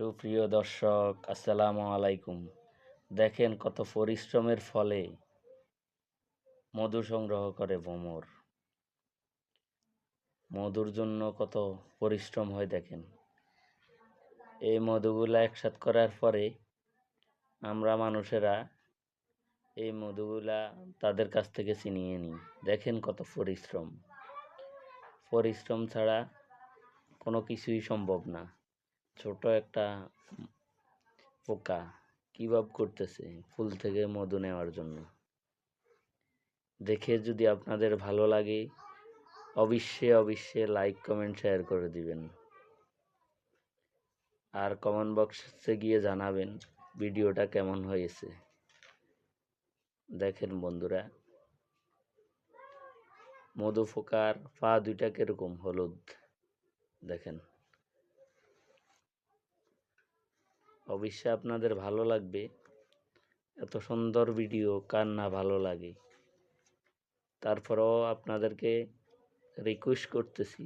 সুপ্রিয় দর্শক, আসসালামু আলাইকুম। দেখেন কত পরিশ্রমের ফলে মধু সংগ্রহ করে ভ্রমর। মধুর জন্য কত পরিশ্রম হয় দেখেন। এই মধুগুলা একসাথ করার পরে আমরা মানুষেরা এই মধুগুলা তাদের কাছ থেকে ছিনিয়ে নিই। দেখেন কত পরিশ্রম। পরিশ্রম ছাড়া কোনো কিছুই সম্ভব না। ছোট একটা পোকা কিভাবে করতেছে ফুল থেকে মধু নেওয়ার জন্য। দেখে যদি আপনাদের ভালো লাগে অবশ্যই লাইক কমেন্ট শেয়ার করে দিবেন, আর কমেন্ট বক্সে গিয়ে জানাবেন ভিডিওটা কেমন হয়েছে। দেখেন বন্ধুরা, মধু পোকার পা দুইটা কিরকম হলুদ। দেখেন, অবশ্যই আপনাদের ভালো লাগবে। এত সুন্দর ভিডিও কার না ভালো লাগে। তারপরেও আপনাদেরকে রিকোয়েস্ট করতেছি,